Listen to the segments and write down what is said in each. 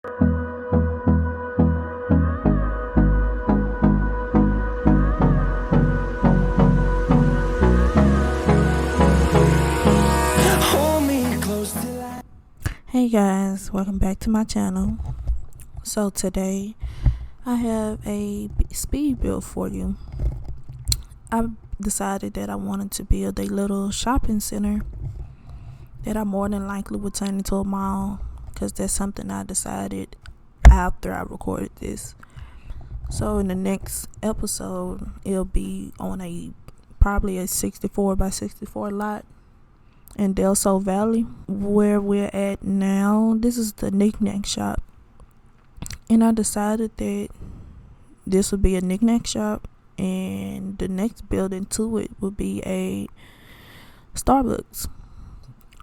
Hey guys, welcome back to my channel. So today I have a speed build for you. I decided that I wanted to build a little shopping center that I more than likely would turn into a mall, because that's something I decided after I recorded this. So in the next episode, it'll be on probably a 64 by 64 lot in Del Sol Valley, where we're at now. This is the knick-knack shop, and I decided that this would be a knick-knack shop, and the next building to it would be a Starbucks.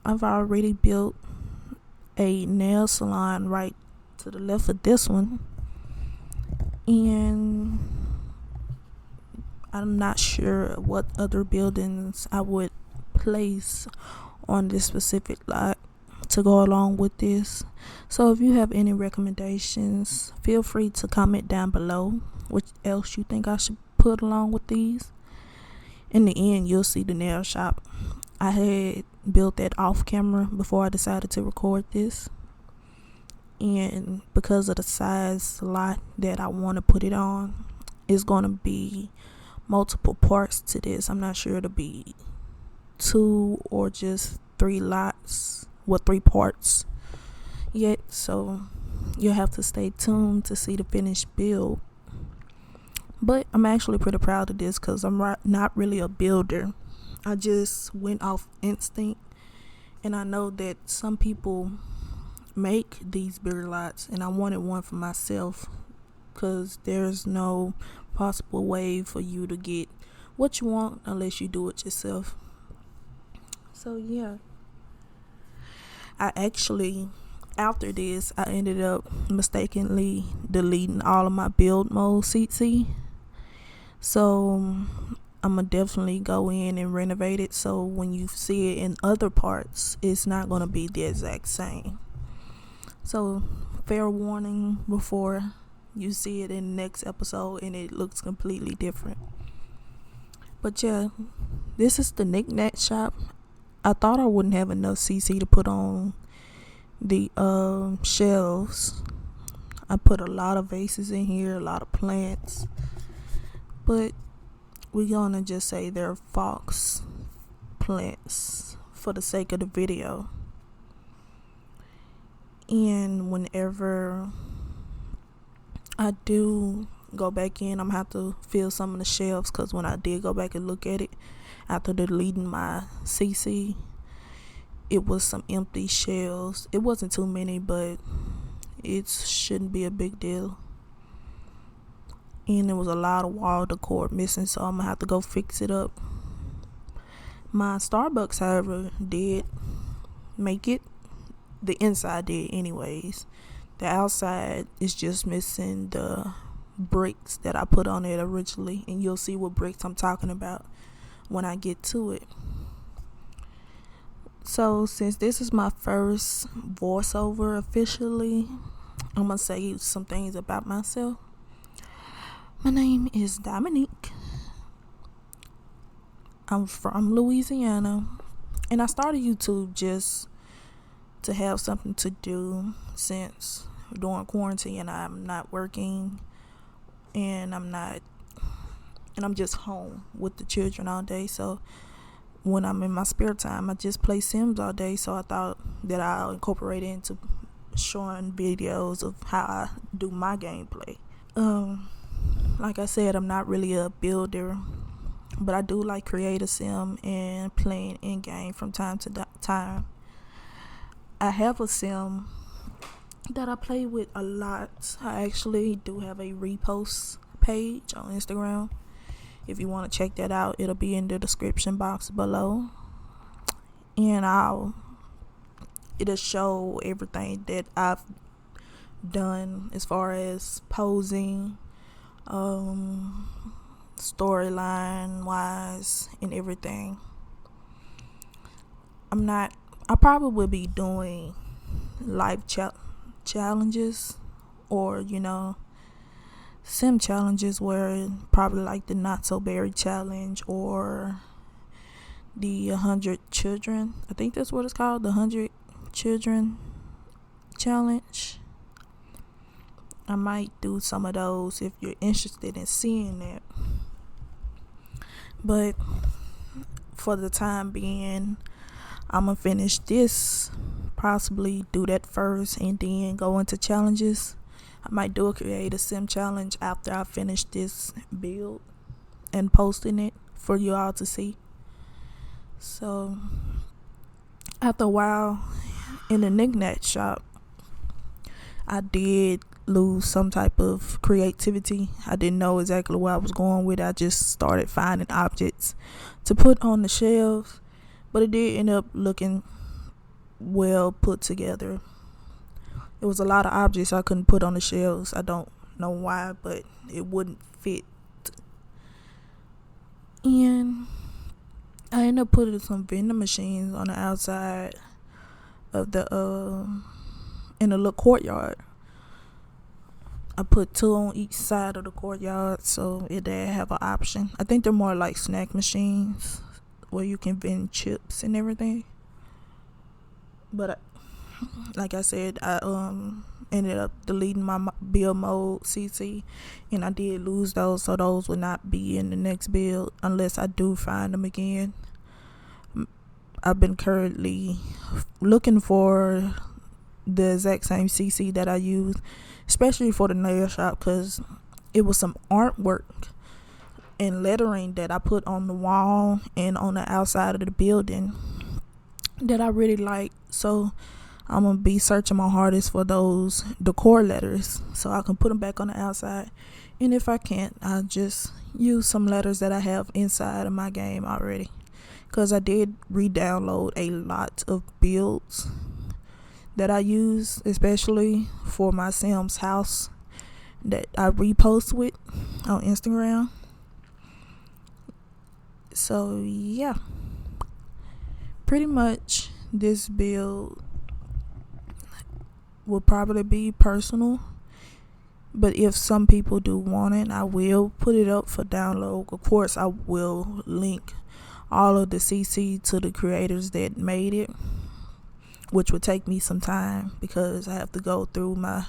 I've already built a nail salon right to the left of this one, and I'm not sure what other buildings I would place on this specific lot to go along with this. So if you have any recommendations, feel free to comment down below what else you think I should put along with these. In the end, you'll see the nail shop. I had built that off camera before I decided to record this, and because of the size lot that I want to put it on, it's going to be multiple parts to this. I'm not sure it'll be 2 or just 3 lots with 3 parts yet, so you'll have to stay tuned to see the finished build. But I'm actually pretty proud of this because I'm not really a builder. I just went off instinct, and I know that some people make these bigger lots, and I wanted one for myself because there's no possible way for you to get what you want unless you do it yourself. So yeah, after this, I ended up mistakenly deleting all of my build mode CC. So I'm gonna definitely go in and renovate it, so when you see it in other parts, it's not gonna be the exact same. So fair warning before you see it in the next episode and it looks completely different. But yeah, this is the knick-knack shop. I thought I wouldn't have enough CC to put on the shelves. I put a lot of vases in here, a lot of plants, but we're gonna just say they're fox plants for the sake of the video. And whenever I do go back in, I'm gonna have to fill some of the shelves, because when I did go back and look at it after deleting my CC, it was some empty shelves. It wasn't too many, but it shouldn't be a big deal. And there was a lot of wall decor missing, so I'm gonna have to go fix it up. My Starbucks, however, did make it. The inside did anyways. The outside is just missing the bricks that I put on it originally, and you'll see what bricks I'm talking about when I get to it. So since this is my first voiceover officially, I'm gonna say some things about myself. My name is Diamonique. I'm from Louisiana, and I started YouTube just to have something to do, since during quarantine I'm not working, and I'm just home with the children all day. So when I'm in my spare time, I just play Sims all day. So I thought that I'll incorporate it into showing videos of how I do my gameplay. Like I said, I'm not really a builder, but I do like create a sim and playing in game from time to time. I have a sim that I play with a lot. I actually do have a repost page on Instagram. If you want to check that out, it'll be in the description box below, and it'll show everything that I've done as far as posing, storyline wise, and everything. I probably will be doing live chat challenges, or sim challenges, where probably like the not so berry challenge or the 100 children, I think that's what it's called, the 100 children challenge. I might do some of those if you're interested in seeing that. But for the time being, I'm gonna finish this, possibly do that first, and then go into challenges. I might do a creative sim challenge after I finish this build and posting it for you all to see. So after a while in the knickknack shop, I did lose some type of creativity. I didn't know exactly where I was going with it. I just started finding objects to put on the shelves, but it did end up looking well put together. It was a lot of objects I couldn't put on the shelves. I don't know why, but it wouldn't fit. And I ended up putting some vending machines on the outside of the in the little courtyard. I put 2 on each side of the courtyard, so it did have an option. I think they're more like snack machines where you can vend chips and everything. But like I said, I ended up deleting my build mode CC, and I did lose those, so those would not be in the next build unless I do find them again. I've been currently looking for the exact same CC that I use, especially for the nail shop, because it was some artwork and lettering that I put on the wall and on the outside of the building that I really like. So I'm gonna be searching my hardest for those decor letters so I can put them back on the outside. And if I can't, I'll just use some letters that I have inside of my game already, because I did re-download a lot of builds that I use, especially for my Sims house that I repost with on Instagram. So yeah, pretty much this build will probably be personal, but if some people do want it, I will put it up for download. Of course, I will link all of the CC to the creators that made it, which would take me some time because I have to go through I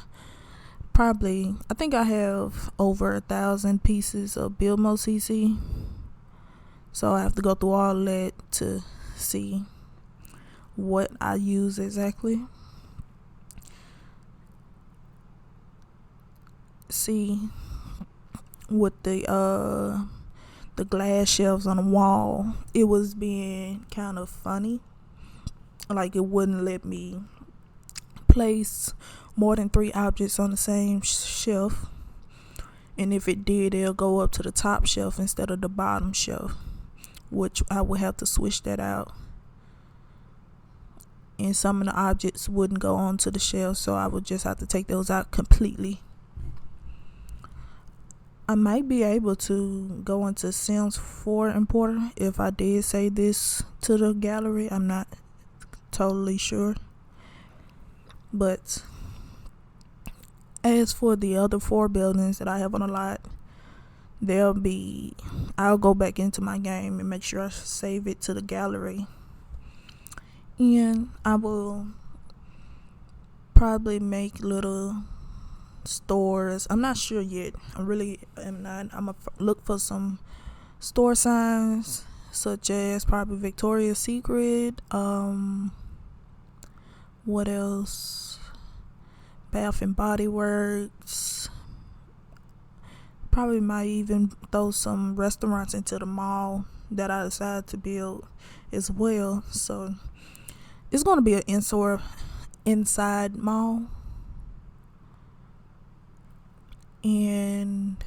think I have over 1,000 pieces of build mode CC, so I have to go through all that to see what I use exactly. See, with the glass shelves on the wall, it was being kind of funny. Like, it wouldn't let me place more than 3 objects on the same shelf, and if it did, it'll go up to the top shelf instead of the bottom shelf, which I would have to switch that out. And some of the objects wouldn't go onto the shelf, so I would just have to take those out completely. I might be able to go into Sims 4 Importer if I did say this to the gallery. I'm not totally sure. But as for the other 4 buildings that I have on the lot, I'll go back into my game and make sure I save it to the gallery. And I will probably make little stores. I'm not sure yet. I really am not. I'm gonna look for some store signs, such as probably Victoria's Secret. What else? Bath and Body Works. Probably might even throw some restaurants into the mall that I decided to build as well. So it's going to be an inside mall. And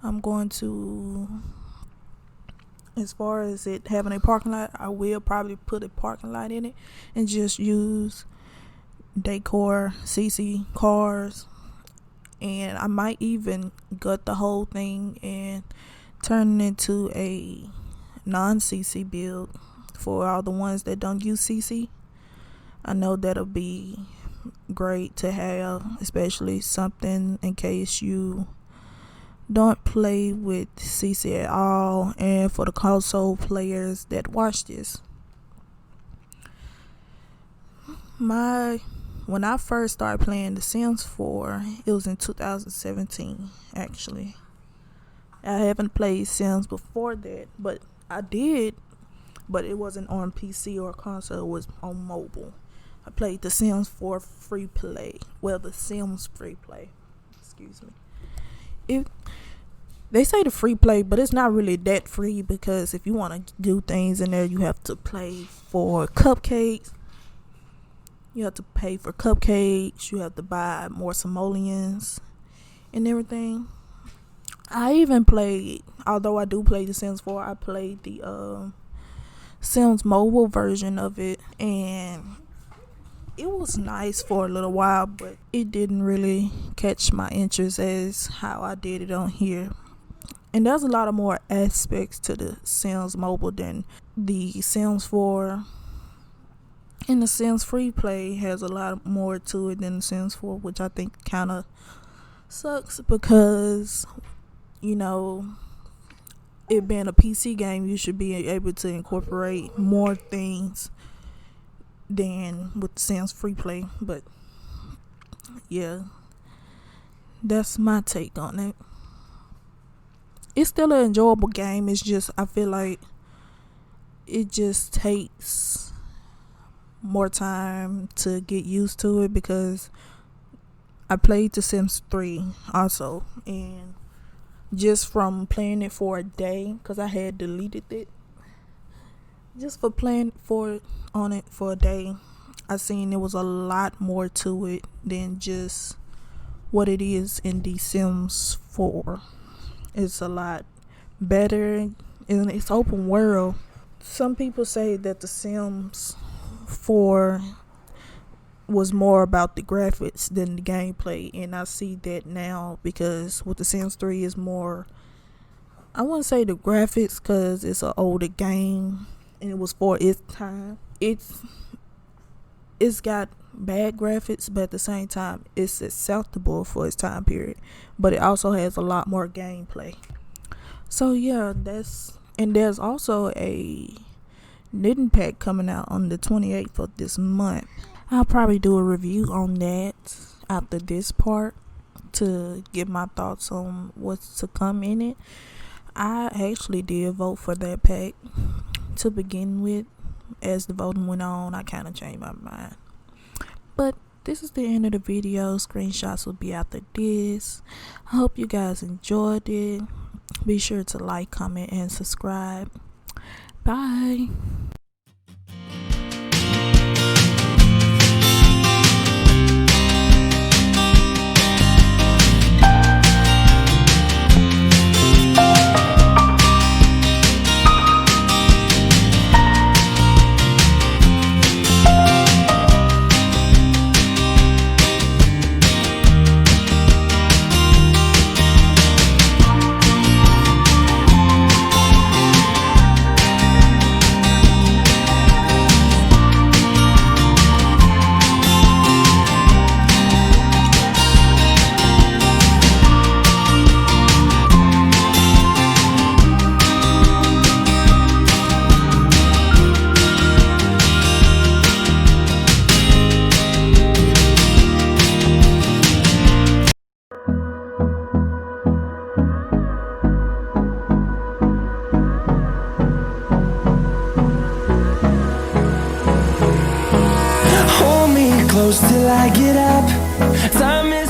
I'm going to, as far as it having a parking lot, I will probably put a parking lot in it and just use decor CC cars. And I might even gut the whole thing and turn it into a non-CC build for all the ones that don't use CC. I know that'll be great to have, especially something in case you don't play with CC at all, and for the console players that watch this. When I first started playing The Sims 4, it was in 2017 actually. I haven't played Sims before that, but I did, but it wasn't on PC or console, it was on mobile. I played The Sims 4 free play. Well, The Sims free play. Excuse me. They say the free play, but it's not really that free, because if you want to do things in there, you have to pay for cupcakes. You have to pay for cupcakes. You have to buy more simoleons and everything. I even played, although I do play The Sims 4, I played the Sims mobile version of it, and it was nice for a little while, but it didn't really catch my interest as how I did it on here. And there's a lot of more aspects to the Sims mobile than the Sims 4. And the Sims free play has a lot more to it than the Sims 4, which I think kind of sucks, because, you know, it being a PC game, you should be able to incorporate more things than with the Sims free play. But yeah, that's my take on it. It's still an enjoyable game. It's just, I feel like it just takes more time to get used to it, because I played The Sims 3 also, and just from playing it for a day, because I had deleted it, just for playing on it for a day, I seen there was a lot more to it than just what it is in The Sims 4. It's a lot better, and it's open world. Some people say that The Sims 4 was more about the graphics than the gameplay, and I see that now, because with The Sims 3 is more, I wouldn't say the graphics, because it's an older game and it was for its time. It's got bad graphics, but at the same time it's acceptable for its time period, but it also has a lot more gameplay. So yeah, there's also a knitting pack coming out on the 28th of this month. I'll probably do a review on that after this part to give my thoughts on what's to come in it. I actually did vote for that pack to begin with. As the voting went on, I kind of changed my mind. But this is the end of the video. Screenshots will be after this. I hope you guys enjoyed it. Be sure to like, comment, and subscribe. Bye. Close till I get up. Time is